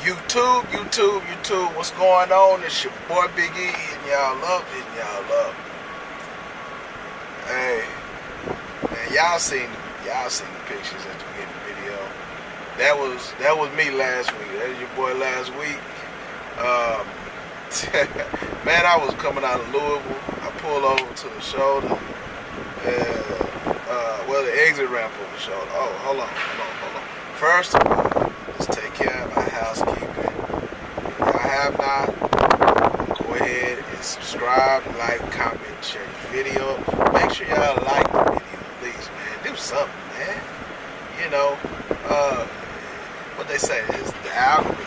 YouTube, what's going on? It's your boy Big E, and y'all up. Hey, man, y'all seen the pictures at the beginning of the video. That was me last week. That was your boy last week. Man, I was coming out of Louisville. I pulled over to the shoulder, and the exit ramp on the shoulder. Oh, hold on. First of all, let's take care of our housekeeping. If y'all have not, go ahead and subscribe, like, comment, share the video. Make sure y'all like the video at least, man. Do something, man. You know, what they say is the algorithm.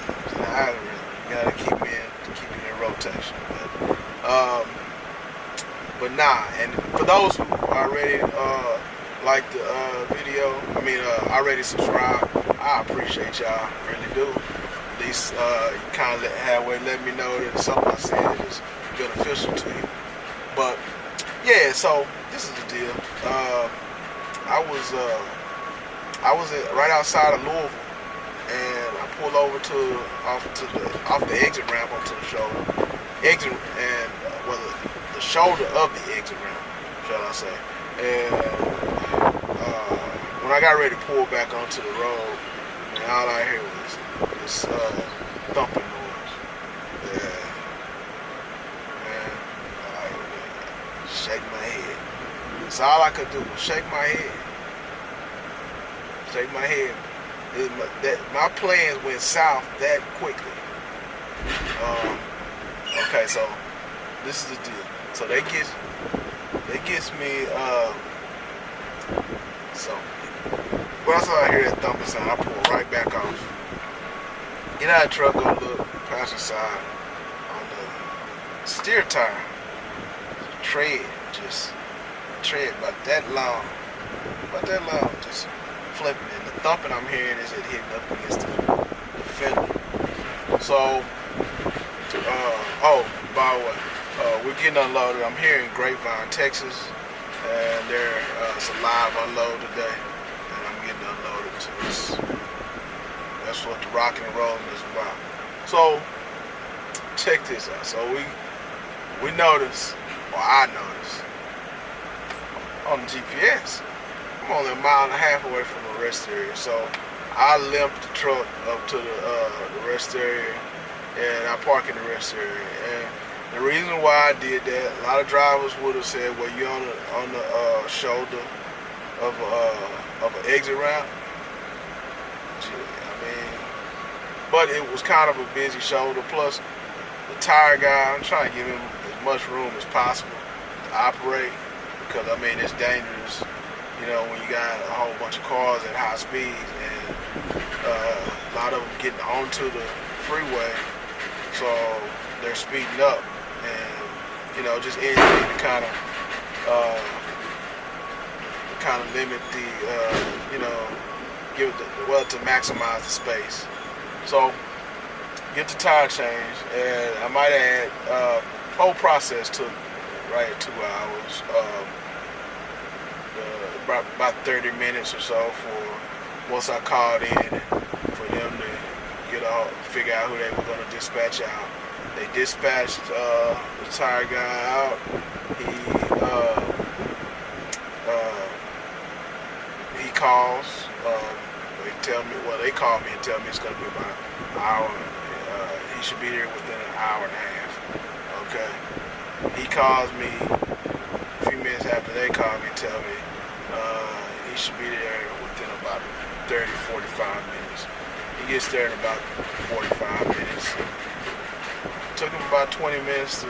You gotta keep it in rotation. But nah, and for those who already like the video, already subscribed, I appreciate y'all, really do. At least you kind of halfway let me know that something I said is beneficial to you. But yeah, so this is the deal. I was right outside of Louisville, and I pulled over off the exit ramp onto the shoulder. The shoulder of the exit ramp, shall I say. And when I got ready to pull back onto the road, and all I heard was this thumping noise. Yeah, man, I shake my head. That's all I could do was shake my head. My plans went south that quickly. Okay, so this is the deal. So they gets me. So once I hear that thumping sound, I pull right back off. Get out of the truck, go look, passenger side on the steer tire. Tread about that long, just flipping. And the thumping I'm hearing is it hitting up against the fender. So, by the way, we're getting unloaded. I'm here in Grapevine, Texas, and it's a live unload today, and I'm getting unloaded to this. That's what the rocking and rolling is about. So, check this out. So we noticed, or I noticed, on the GPS, I'm only a mile and a half away from the rest area. So I limped the truck up to the rest area, and I park in the rest area. And the reason why I did that, a lot of drivers would have said, well, you're on the shoulder of an exit ramp. But it was kind of a busy shoulder. Plus, the tire guy, I'm trying to give him as much room as possible to operate, because it's dangerous, when you got a whole bunch of cars at high speeds, and a lot of them getting onto the freeway, so they're speeding up, and just anything to kind of limit the to maximize the space. So get the tire changed, and I might add whole process took right at 2 hours, about 30 minutes or so for once I called in for them to figure out who they were going to dispatch out. They dispatched the tire guy out. He calls. They call me and tell me it's going to be about an hour. He should be here within an hour and a half. Okay. He calls me a few minutes after they call me and tell me he should be there within about 30, 45 minutes. He gets there in about 45 minutes. Took him about 20 minutes to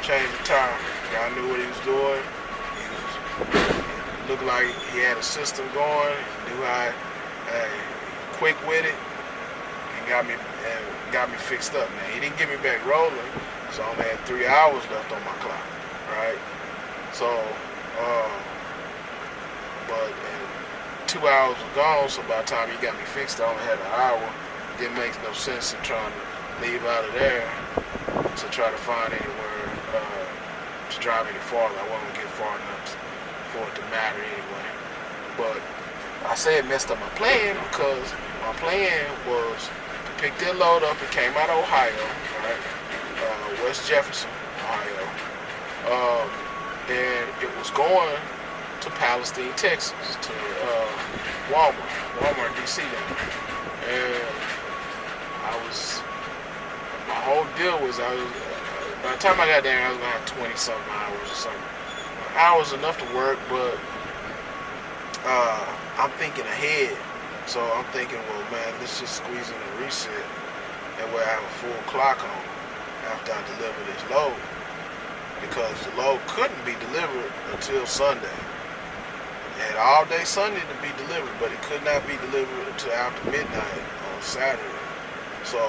change the tire. The guy knew what he was doing. He looked like he had a system going. He knew how quick with it, and got me fixed up. Man, he didn't get me back rolling, so I only had 3 hours left on my clock. Right? So, but 2 hours was gone. So by the time he got me fixed, I only had an hour. It didn't make no sense in trying to leave out of there to try to find anywhere to drive any farther. I wasn't gonna get far enough for it to matter anyway. But I say it messed up my plan, because my plan was to picked that load up. It came out of Ohio, right? West Jefferson, Ohio. And it was going to Palestine, Texas, to Walmart, DC now. And my whole deal was by the time I got there, I was gonna have 20-something hours or something. Hours enough to work, but I'm thinking ahead. So I'm thinking, well, man, let's just squeeze in a reset. That way I have a full clock on after I deliver this load. Because the load couldn't be delivered until Sunday. It had all day Sunday to be delivered, but it could not be delivered until after midnight on Saturday. So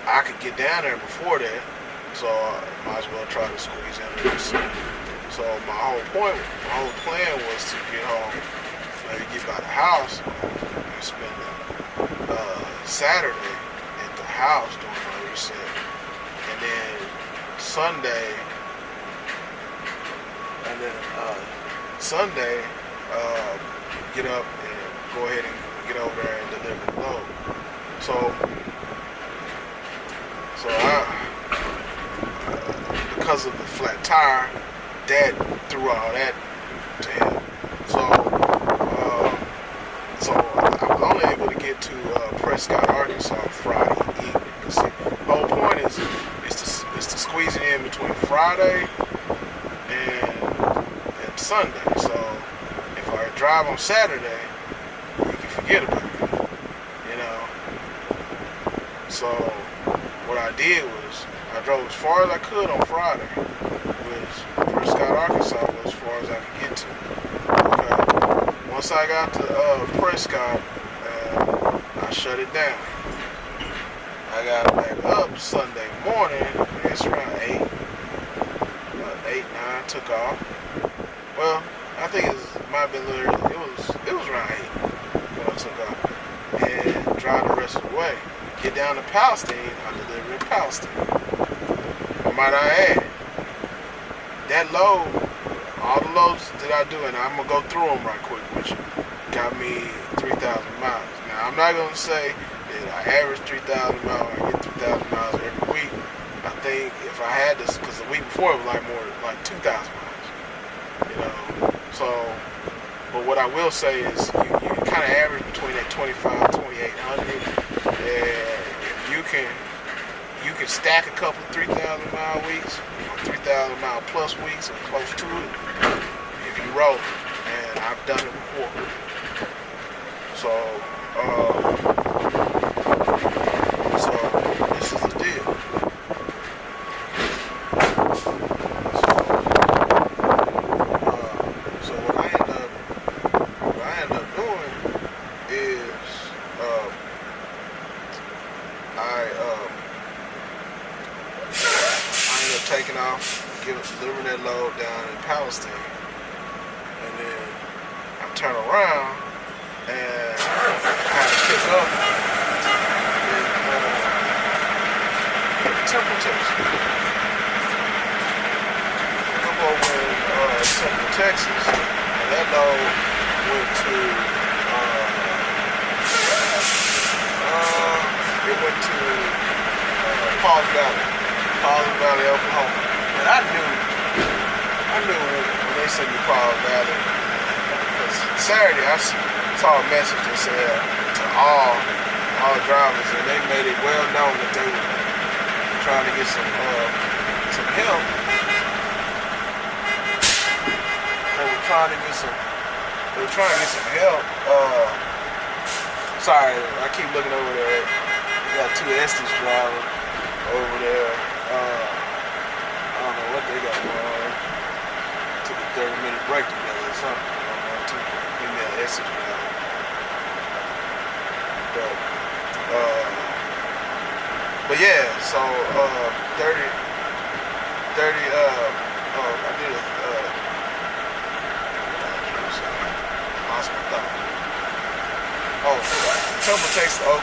I could get down there before that, so I might as well try to squeeze in a reset. So my whole plan was to get home, maybe get by the house and spend Saturday at the house doing my reset. And then Sunday, get up and go ahead and get over there and deliver the load. So because of the flat tire, Dad threw all that to him. So I was only able to get to Prescott, Arkansas Friday evening. Cause see, the whole point is to squeeze it in between Friday and Sunday. So if I drive on Saturday, you can forget about it, you know. So what I did was I drove as far as I could on Friday, which Prescott, Arkansas was as far as I could get to. Okay. Once I got to Prescott, I shut it down. I got back up Sunday morning, it's around 8, about 8, 9, took off. Well, I think it might have been a little early. It was around 8 when I took off. And drive the rest of the way. Get down to Palestine, I deliver in Palestine. Might I add, that load, all the loads that I do, and I'm going to go through them right quick, which got me 3,000 miles. Now, I'm not going to say that I average 3,000 miles, I get 3,000 miles every week. I think if I had this, because the week before it was like 2,000 miles, you know. So, but what I will say is you kind of average between that 2,800, and if you can stack a couple 3,000 mile weeks, 3,000 mile plus weeks or close to it, if you roll. And I've done it before. So this is the deal. So what I end up doing is taking off, delivering that load down in Palestine, and then I turn around and have to pick up in Temple, Texas. I'm over in Temple, Texas, and that load went to Paul's Valley, Oklahoma. And I knew when they sent me Paul's Valley, because Saturday I saw a message that said to all drivers, and they made it well known that they were trying to get some help. They were trying to get some help. Sorry, I keep looking over there. We got two Estes drivers over there. I don't know what they got going on. Took a 30-minute break together or something. I don't know, two female Estes drivers. But yeah, so 30 I did lost my thought. Temple takes to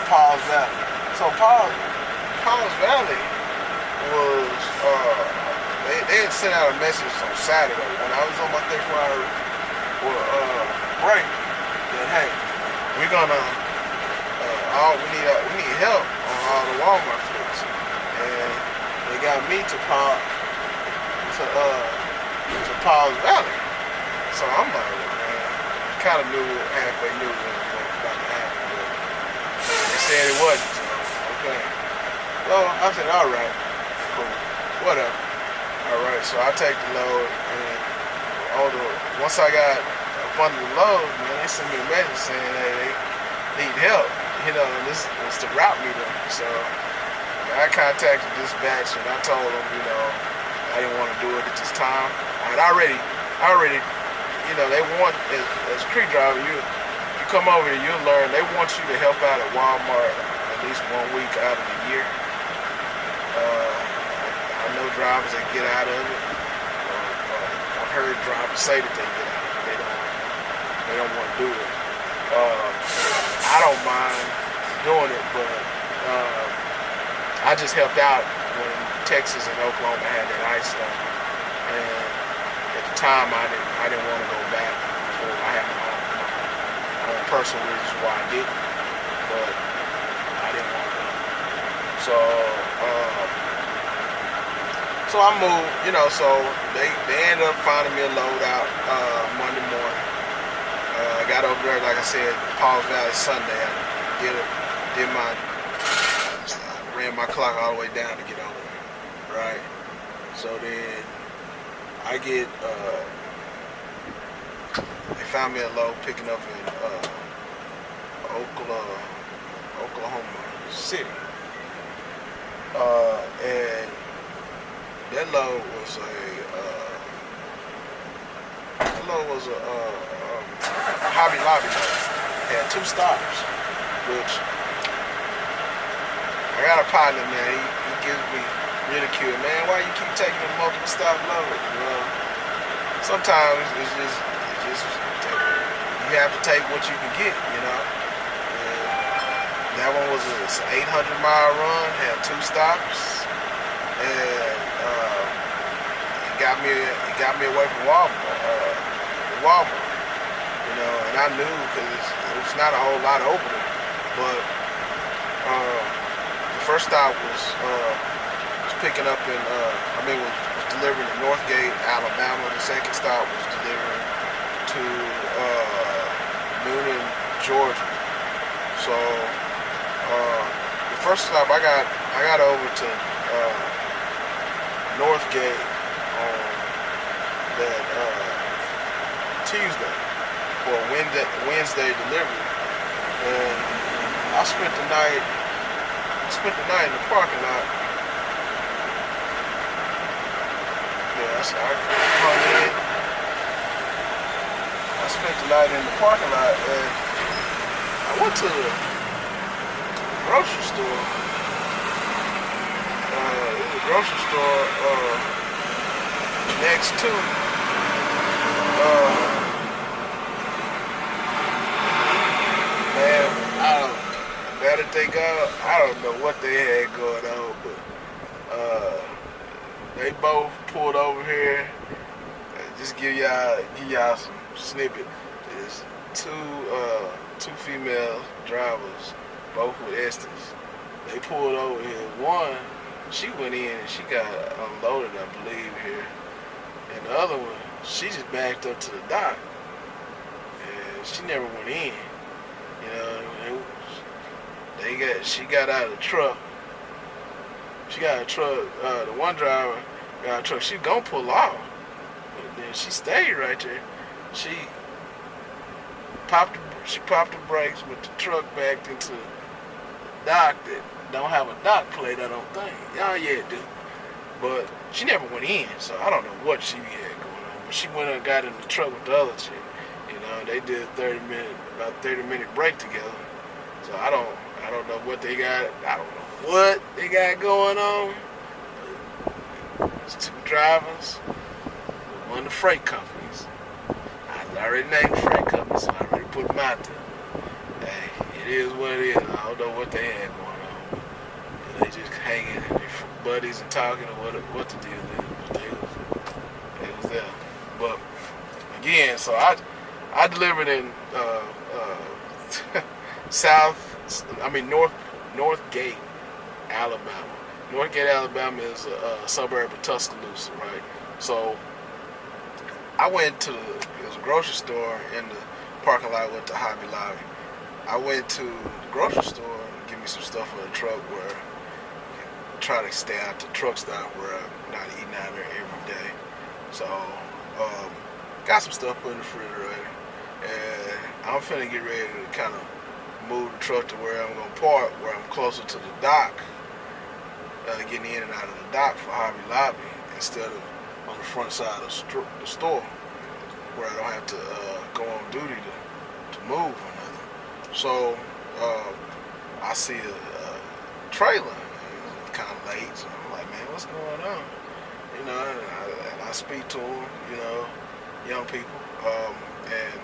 Paul's Valley. So Paul's Valley was they had sent out a message on Saturday when I was on my 34-hour break that hey, we're gonna we need help on all the Walmart fleets, and they got me to Paul's Valley. So I'm like, man, I kind of halfway knew what was about to happen, but they said it wasn't. So okay. Well, I said, all right, cool, whatever. All right, so I take the load, and once I got up under the load, man, they sent me a message saying, hey, they need help, and this was to route me there. So I contacted dispatch, and I told them, I didn't want to do it at this time. I already, they want, as a Crete driver, you come over here, you'll learn, they want you to help out at Walmart at least 1 week out of the year. I know drivers that get out of it. I've heard drivers say that they get out of it. They don't want to do it. I don't mind doing it, but I just helped out when Texas and Oklahoma had that ice storm, and at the time I didn't want to go back. Before I had my own personal reasons why I didn't, but I didn't want to go. So I moved, so they ended up finding me a load out Monday morning. I got over there, like I said, Paul's Valley Sunday. I ran my clock all the way down to get over there, right? So then I get, they found me a load picking up in Oklahoma City. And that load was a Hobby Lobby load. It had 2 stops, which I got a partner, man. He gives me ridicule, man. Why you keep taking a multiple stop load? Well, sometimes it's just you have to take what you can get, And that one was an 800-mile run, had 2 stops, and it got me away from Walmart, and I knew because it's not a whole lot opening, but the first stop was picking up was delivering to Northgate, Alabama. The second stop was delivering to Noonan, Georgia. So the first stop I got over to Northgate on that Tuesday for a Wednesday delivery, and I spent the night in the parking lot. Yeah, I hung in. I spent the night in the parking lot, and I went to the grocery store. It was a grocery store next to I don't know what they had going on, but they both pulled over here. Just give y'all some snippet. There's two female drivers, both with Estes. They pulled over here. One, she went in and she got unloaded, I believe, here. And the other one, she just backed up to the dock. And she never went in. She got out of the truck. She got a truck. The one driver got a truck. She gonna pull off, but then she stayed right there. She popped the brakes with the truck backed into the dock that don't have a dock plate. I don't think. Oh yeah, it do. But she never went in, so I don't know what she had going on. But she went and got in the truck with the other chick. They did about 30-minute break together. So I don't know what they got. I don't know what they got going on. It's 2 drivers, one of the freight companies. I already named the freight company, so I already put them out there. Hey, it is what it is. I don't know what they had going on. But they just hanging, buddies and talking, or what the deal is. But they was there. But again, so I delivered in Northgate, Alabama. Northgate, Alabama is a suburb of Tuscaloosa, right? So I went to it was a grocery store in the parking lot with the Hobby Lobby. I went to the grocery store and get me some stuff for the truck where I try to stay out the truck stop where I'm not eating out there every day. So got some stuff put in the refrigerator, and I'm finna get ready to kind of move the truck to where I'm gonna park, where I'm closer to the dock, getting in and out of the dock for Hobby Lobby instead of on the front side of the store, where I don't have to go on duty to move or nothing. So I see a trailer. It's kind of late, so I'm like, man, what's going on? You know, and I speak to them, you know, young people, and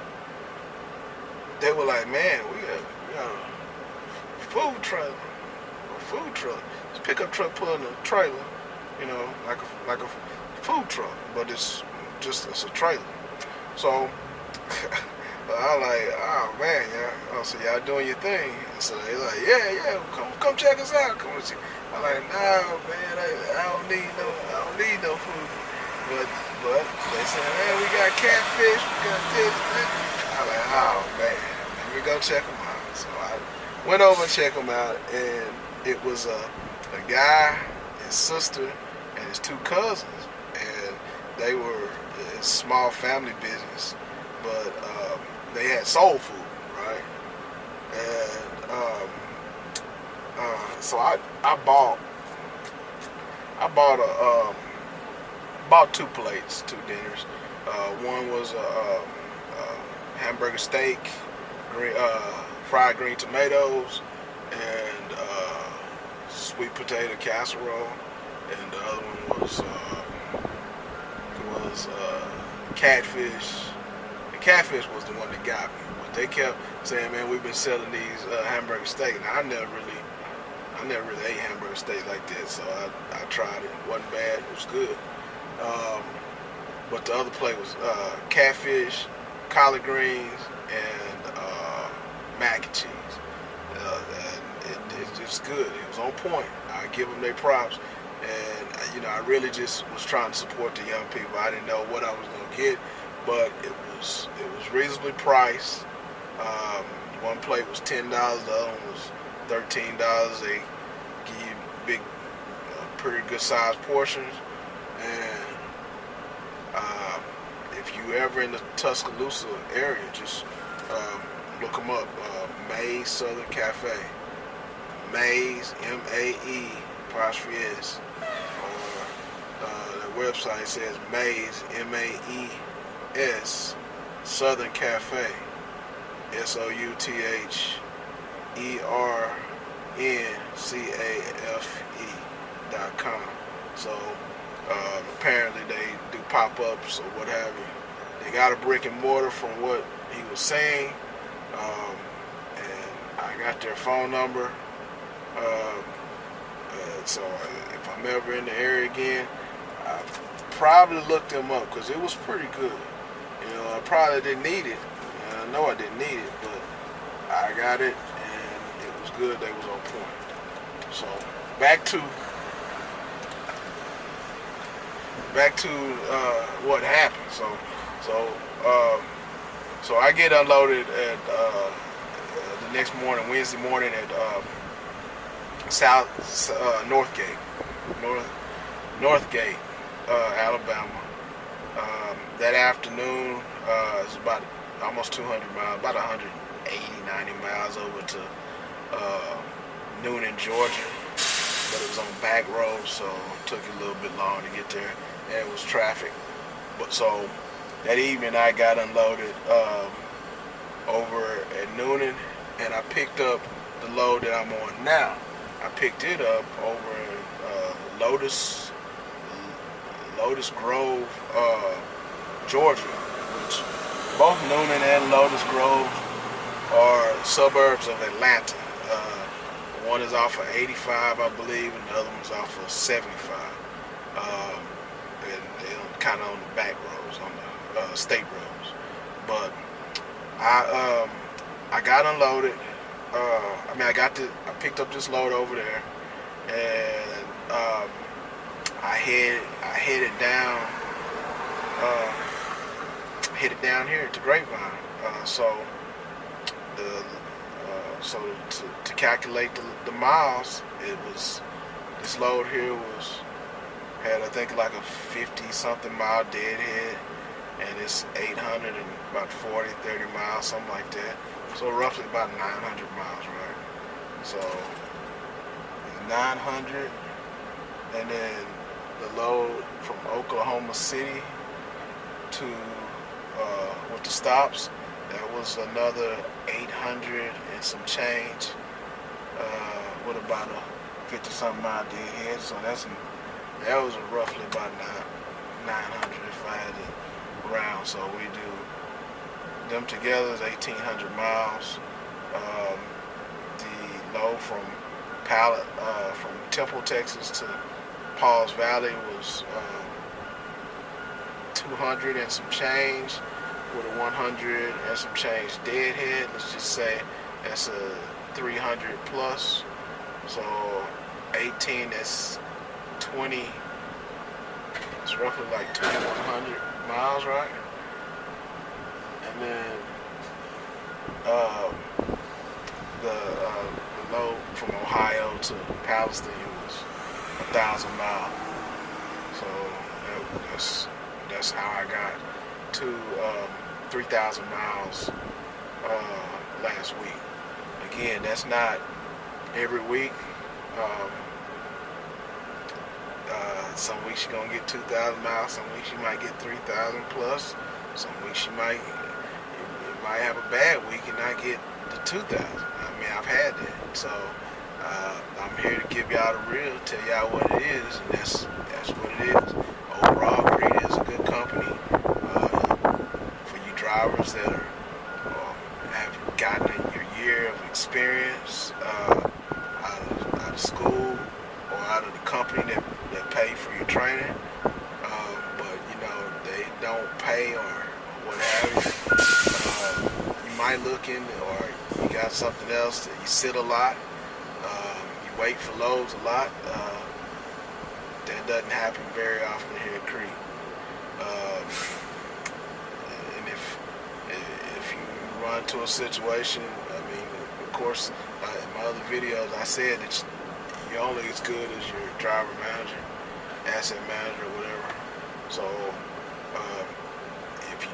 they were like, man, we got a food truck, it's a pickup truck pulling a trailer, you know, like a food truck, but it's a trailer. So I'm like, oh man, yeah. So y'all doing your thing. So they like, yeah, come check us out. Come see. I'm like, no man, I don't need no food. But they said, man, we got catfish, we got this. I'm like, oh man, let me go check them out. So I went over and checked them out, and it was a guy, his sister, and his two cousins, and they were a small family business, but they had soul food, right? And so I bought 2 plates, 2 dinners. One was a hamburger steak, fried green tomatoes, and sweet potato casserole, and the other one was catfish. The catfish was the one that got me. But they kept saying, man, we've been selling these hamburger steak, and I never really ate hamburger steak like this, so I tried it. It wasn't bad. It was good. But the other plate was catfish, collard greens, and mac and cheese. And it's good. It was on point. I give them their props. And you know, I really just was trying to support the young people. I didn't know what I was gonna get, but it was reasonably priced. One plate was $10. The other one was $13. They give you big, pretty good sized portions. And if you ever in the Tuscaloosa area, just look them up. Maze Southern Cafe. Maze, M-A-E, apostrophe S. Their website says Maze, M-A-E-S, Southern Cafe, SOUTHERNCAFE.com. So apparently they do pop-ups or what have you. They got a brick and mortar from what he was saying, and I got their phone number. So if I'm ever in the area again, I probably look them up because it was pretty good. You know, I probably didn't need it. I know I didn't need it, but I got it and it was good. They was on point. So back to what happened. So I get unloaded at the next morning, Wednesday morning at Northgate, Alabama. That afternoon, it's about almost 200 miles, about 180, 90 miles over to Noonan, Georgia. But it was on back roads, so it took a little bit long to get there, and it was traffic. But so that evening, I got unloaded over at Noonan, and I picked up the load that I'm on now. I picked it up over in Lotus Grove, Georgia, which both Noonan and Lotus Grove are suburbs of Atlanta. One is off of 85, I believe, and the other one's off of 75. And they're kind of on the back roads, on the state roads. But I I got unloaded. I picked up this load over there, and I headed down, here to Grapevine. So to calculate the miles, this load here had I think like a 50-something mile deadhead, and it's 800 and about 30 miles, something like that. So roughly about 900 miles, right? So 900, and then the load from Oklahoma City to with the stops, that was another 800 and some change, with about a 50-something mile deadhead. So that was roughly about 900 if I had to round. So we do them together is 1,800 miles. The load from Temple, Texas to Pauls Valley was 200 and some change, with a 100 and some change deadhead. Let's just say that's a 300 plus. So 18, that's 20. It's roughly like 2,100 miles, right? And then the load from Ohio to Palestine was 1,000 miles. So that's how I got to 3,000 miles last week. Again, that's not every week. Some weeks you're gonna get 2,000 miles. Some weeks you might get 3,000 plus. Some weeks you might have a bad week and not get the 2,000. I mean, I've had that. So I'm here to give y'all the real, tell y'all what it is, and that's what it is. Overall, Crete is a good company for you drivers that have gotten your year of experience out of school or out of the company that pay for your training, but they don't pay or what have you. You might look in, or you got something else that you sit a lot, you wait for loads a lot. That doesn't happen very often here at Crete. And if you run into a situation, I mean, of course, in my other videos I said that you're only as good as your driver manager, asset manager, whatever. So if you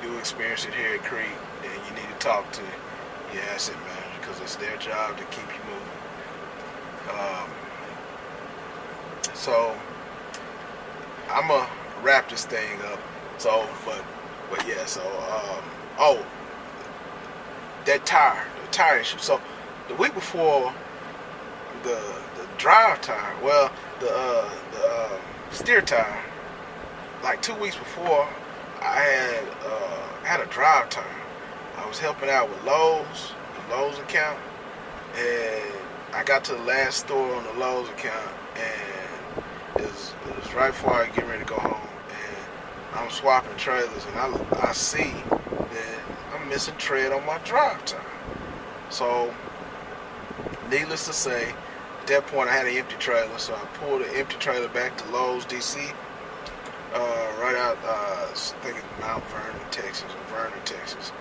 do experience it here at Crete, then you need to talk to your asset manager, because it's their job to keep you moving. So I'm gonna wrap this thing up. So, but yeah. So the tire issue. So the week before the drive tire, well, the steer tire, like 2 weeks before, I had a drive tire. I was helping out with Lowe's, the Lowe's account, and I got to the last store on the Lowe's account, and it was right before I get ready to go home, and I'm swapping trailers, and I see that I'm missing tread on my drive tire. So, needless to say, at that point I had an empty trailer, so I pulled the empty trailer back to Lowe's, DC, right out, I think it's Mount Vernon, Texas, or Vernon, Texas,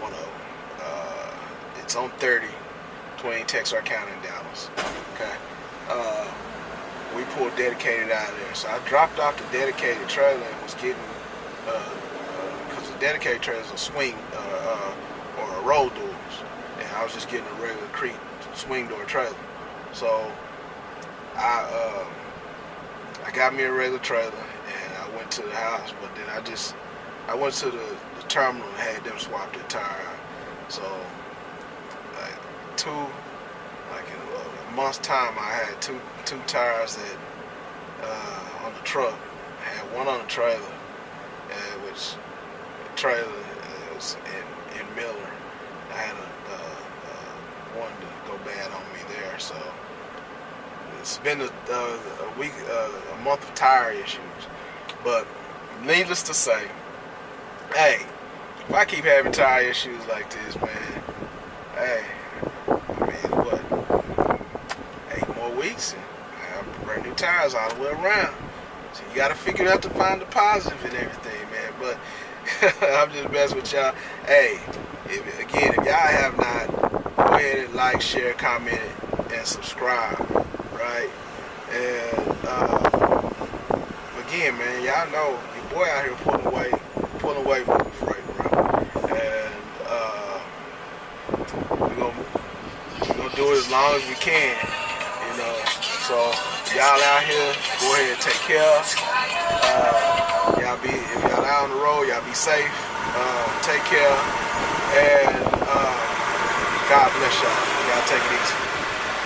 one of them. It's on 30, between Texarkana and Dallas. Okay. We pulled dedicated out of there, so I dropped off the dedicated trailer and was getting, because the dedicated trailer is a swing or a roll doors, and I was just getting a regular Crete swing door trailer. So I got me a regular trailer, and I went to the house, but then I went to the terminal and had them swap the tire out. So in a month's time, I had two tires that on the truck. I had one on the trailer, which the trailer was in Miller. I had one to go bad on me there. So it's been a week, a month of tire issues. But needless to say, hey, if I keep having tire issues like this, man, hey, I mean, what, 8 more weeks and I have brand new tires all the way around. So you got to figure out to find the positive in everything, man. But I'm just messing with y'all. Hey, if y'all have not, go ahead and like, share, comment, and subscribe, right? And again, man, y'all know your boy out here pulling away moving freight, bro. And we're gonna do it as long as we can, you know. So y'all out here, go ahead and take care. If y'all out on the road, y'all be safe. Take care, and God bless y'all. Y'all take it easy.